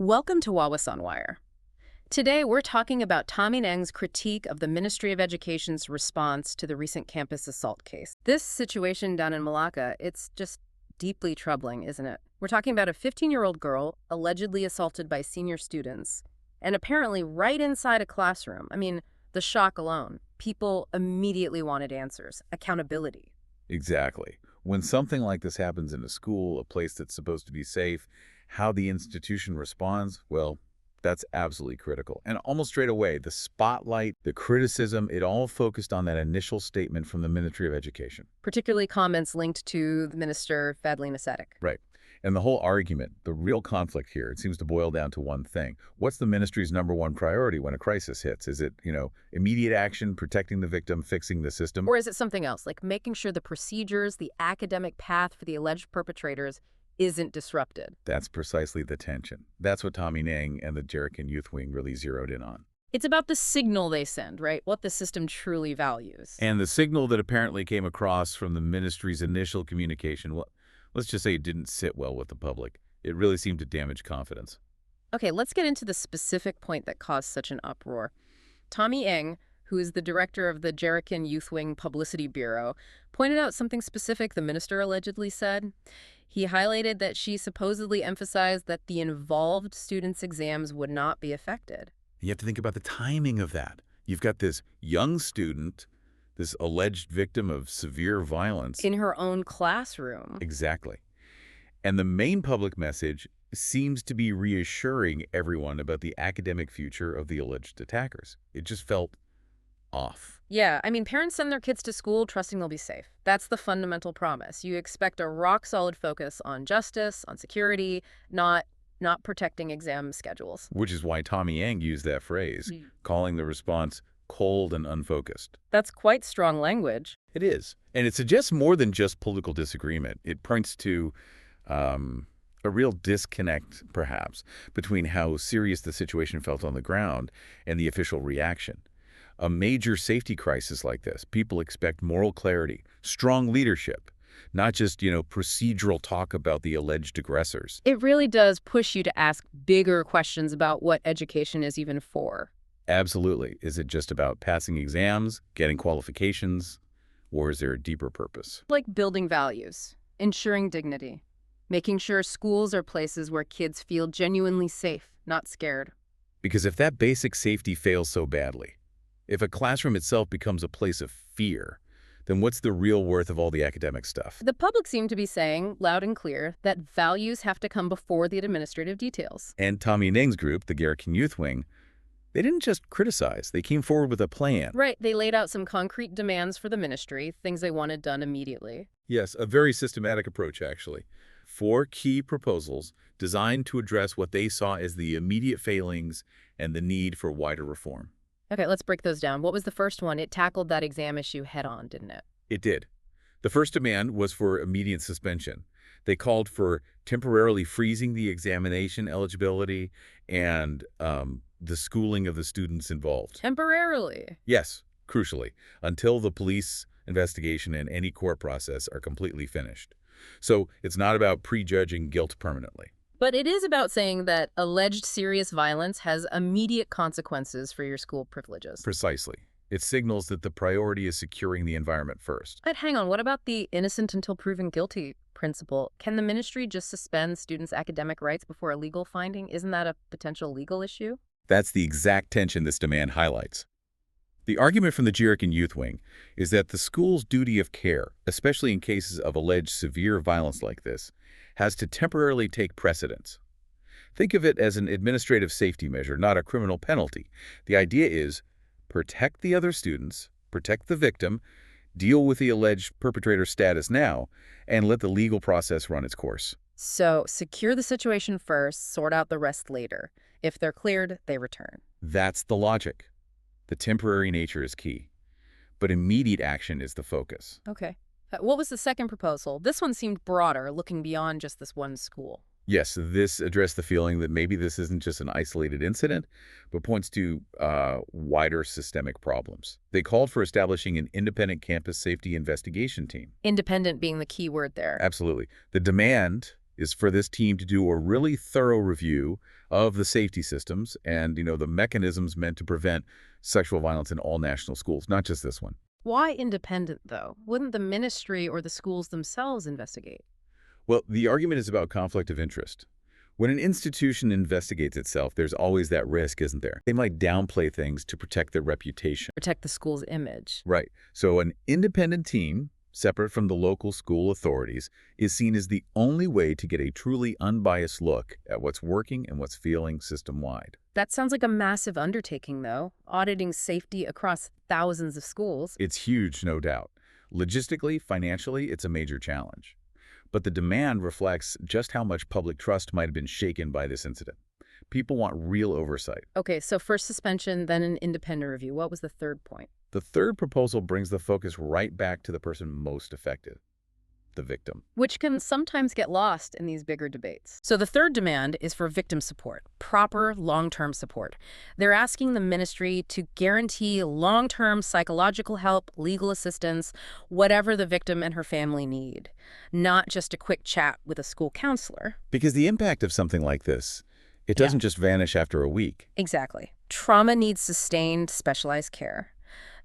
Welcome to WawasanWire. Today, we're talking about Tommy Nang's critique of the Ministry of Education's response to the recent campus assault case. This situation down in Melaka, it's just deeply troubling, isn't it? We're talking about a 15-year-old girl allegedly assaulted by senior students, and apparently right inside a classroom. I mean, the shock alone. People immediately wanted answers, accountability. Exactly. When something like this happens in a school, a place that's supposed to be safe, how the institution responds, well, that's absolutely critical. And almost straight away, the spotlight, the criticism, it all focused on that initial statement from the Ministry of Education. Particularly comments linked to the minister, Fadlina Sadek. Right. And the whole argument, the real conflict here, it seems to boil down to one thing. What's the ministry's #1 priority when a crisis hits? Is it, immediate action, protecting the victim, fixing the system? Or is it something else, like making sure the procedures, the academic path for the alleged perpetrators isn't disrupted? That's precisely the tension. That's what Tommy Nang and the Gerakan Youth Wing really zeroed in on. It's about the signal they send, right? What the system truly values. And the signal that apparently came across from the ministry's initial communication, well, let's just say it didn't sit well with the public. It really seemed to damage confidence. Okay, let's get into the specific point that caused such an uproar. Tommy Eng, who is the director of the Gerakan Youth Wing Publicity Bureau, pointed out something specific the minister allegedly said. He highlighted that she supposedly emphasized that the involved students' exams would not be affected. You have to think about the timing of that. You've got this young student, this alleged victim of severe violence. In her own classroom. Exactly. And the main public message seems to be reassuring everyone about the academic future of the alleged attackers. It just felt off. Yeah, I mean, parents send their kids to school trusting they'll be safe. That's the fundamental promise. You expect a rock-solid focus on justice, on security, not protecting exam schedules. Which is why Tommy Yang used that phrase, calling the response cold and unfocused. That's quite strong language. It is. And it suggests more than just political disagreement. It points to a real disconnect, perhaps, between how serious the situation felt on the ground and the official reaction. A major safety crisis like this, people expect moral clarity, strong leadership, not just, procedural talk about the alleged aggressors. It really does push you to ask bigger questions about what education is even for. Absolutely. Is it just about passing exams, getting qualifications, or is there a deeper purpose? Like building values, ensuring dignity, making sure schools are places where kids feel genuinely safe, not scared. Because if that basic safety fails so badly, if a classroom itself becomes a place of fear, then what's the real worth of all the academic stuff? The public seem to be saying, loud and clear, that values have to come before the administrative details. And Tommy Nang's group, the Gerakan Youth Wing, they didn't just criticize. They came forward with a plan. Right. They laid out some concrete demands for the ministry, things they wanted done immediately. Yes, a very systematic approach, actually. 4 key proposals designed to address what they saw as the immediate failings and the need for wider reform. Okay, let's break those down. What was the first one? It tackled that exam issue head on, didn't it? It did. The first demand was for immediate suspension. They called for temporarily freezing the examination eligibility and the schooling of the students involved. Temporarily? Yes, crucially, until the police investigation and any court process are completely finished. So it's not about prejudging guilt permanently. But it is about saying that alleged serious violence has immediate consequences for your school privileges. Precisely. It signals that the priority is securing the environment first. But hang on, what about the innocent until proven guilty principle? Can the ministry just suspend students' academic rights before a legal finding? Isn't that a potential legal issue? That's the exact tension this demand highlights. The argument from the Gerakan Youth Wing is that the school's duty of care, especially in cases of alleged severe violence like this, has to temporarily take precedence. Think of it as an administrative safety measure, not a criminal penalty. The idea is protect the other students, protect the victim, deal with the alleged perpetrator status now, and let the legal process run its course. So secure the situation first, sort out the rest later. If they're cleared, they return. That's the logic. The temporary nature is key, but immediate action is the focus. Okay. What was the second proposal? This one seemed broader, looking beyond just this one school. Yes, this addressed the feeling that maybe this isn't just an isolated incident, but points to wider systemic problems. They called for establishing an independent campus safety investigation team. Independent being the key word there. Absolutely. The demand is for this team to do a really thorough review of the safety systems and, the mechanisms meant to prevent sexual violence in all national schools, not just this one. Why independent, though? Wouldn't the ministry or the schools themselves investigate? Well, the argument is about conflict of interest. When an institution investigates itself, there's always that risk, isn't there? They might downplay things to protect their reputation. Protect the school's image. Right. So an independent team, separate from the local school authorities, is seen as the only way to get a truly unbiased look at what's working and what's failing system-wide. That sounds like a massive undertaking, though, auditing safety across thousands of schools. It's huge, no doubt. Logistically, financially, it's a major challenge. But the demand reflects just how much public trust might have been shaken by this incident. People want real oversight. Okay, so first suspension, then an independent review. What was the third point? The third proposal brings the focus right back to the person most affected, the victim. Which can sometimes get lost in these bigger debates. So the third demand is for victim support, proper long-term support. They're asking the ministry to guarantee long-term psychological help, legal assistance, whatever the victim and her family need, not just a quick chat with a school counselor. Because the impact of something like this, it doesn't just vanish after a week. Exactly. Trauma needs sustained, specialized care.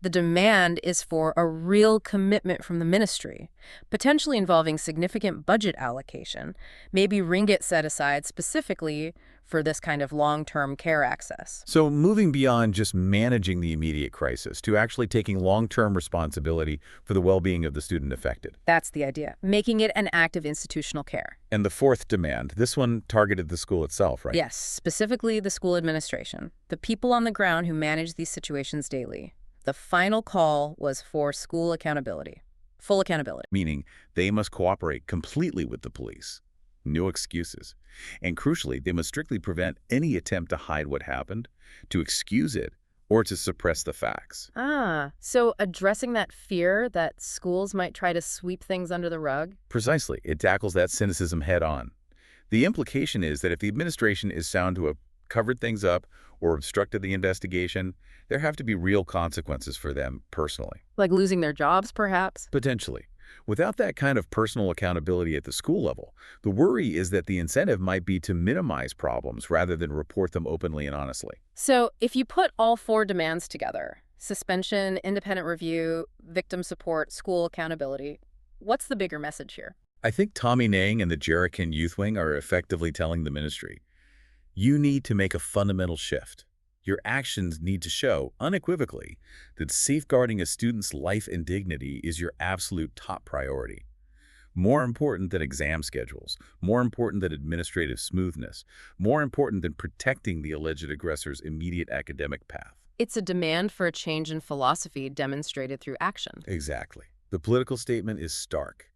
The demand is for a real commitment from the ministry, potentially involving significant budget allocation, maybe ringgit set aside specifically for this kind of long-term care access. So moving beyond just managing the immediate crisis to actually taking long-term responsibility for the well-being of the student affected. That's the idea, making it an act of institutional care. And the fourth demand, this one targeted the school itself, right? Yes, specifically the school administration, the people on the ground who manage these situations daily. The final call was for school accountability, full accountability. Meaning they must cooperate completely with the police. No excuses. And crucially, they must strictly prevent any attempt to hide what happened, to excuse it, or to suppress the facts. So addressing that fear that schools might try to sweep things under the rug? Precisely. It tackles that cynicism head on. The implication is that if the administration is found to have covered things up or obstructed the investigation, there have to be real consequences for them personally. Like losing their jobs, perhaps? Potentially. Without that kind of personal accountability at the school level, the worry is that the incentive might be to minimize problems rather than report them openly and honestly. So if you put all four demands together, suspension, independent review, victim support, school accountability, what's the bigger message here? I think Tommy Nang and the Gerakan Youth Wing are effectively telling the ministry, you need to make a fundamental shift. Your actions need to show, unequivocally, that safeguarding a student's life and dignity is your absolute top priority. More important than exam schedules, more important than administrative smoothness, more important than protecting the alleged aggressor's immediate academic path. It's a demand for a change in philosophy demonstrated through action. Exactly. The political statement is stark.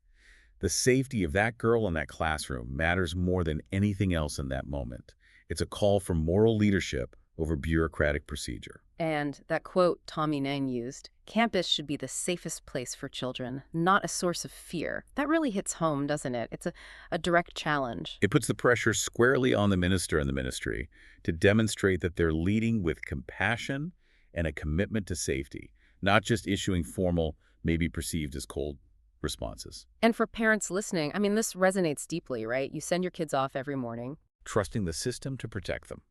The safety of that girl in that classroom matters more than anything else in that moment. It's a call for moral leadership over bureaucratic procedure. And that quote Tommy Nang used, campus should be the safest place for children, not a source of fear. That really hits home, doesn't it? It's a direct challenge. It puts the pressure squarely on the minister and the ministry to demonstrate that they're leading with compassion and a commitment to safety, not just issuing formal, maybe perceived as cold responses. And for parents listening, I mean, this resonates deeply, right? You send your kids off every morning, trusting the system to protect them.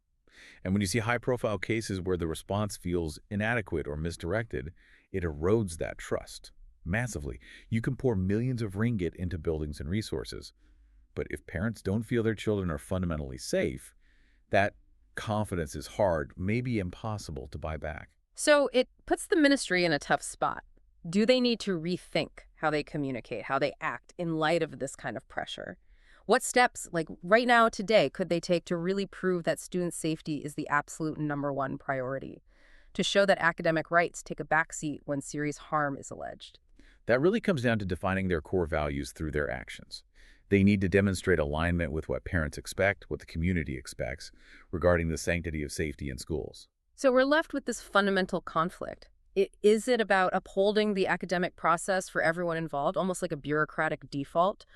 And when you see high-profile cases where the response feels inadequate or misdirected, it erodes that trust massively. You can pour millions of ringgit into buildings and resources, but if parents don't feel their children are fundamentally safe, that confidence is hard, maybe impossible to buy back. So it puts the ministry in a tough spot. Do they need to rethink how they communicate, how they act in light of this kind of pressure? What steps, like right now, today, could they take to really prove that student safety is the absolute #1 priority? To show that academic rights take a backseat when serious harm is alleged? That really comes down to defining their core values through their actions. They need to demonstrate alignment with what parents expect, what the community expects, regarding the sanctity of safety in schools. So we're left with this fundamental conflict. Is it about upholding the academic process for everyone involved, almost like a bureaucratic default?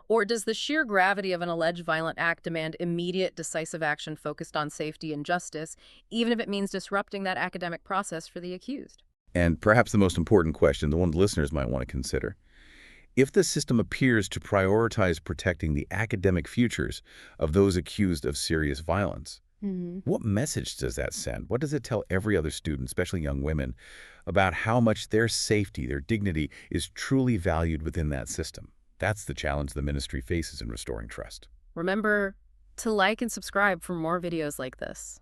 Or does the sheer gravity of an alleged violent act demand immediate, decisive action focused on safety and justice, even if it means disrupting that academic process for the accused? And perhaps the most important question, the one listeners might want to consider, If the system appears to prioritize protecting the academic futures of those accused of serious violence, Hmm. what message does that send? What does it tell every other student, especially young women, about how much their safety, their dignity, is truly valued within that system? That's the challenge the ministry faces in restoring trust. Remember to like and subscribe for more videos like this.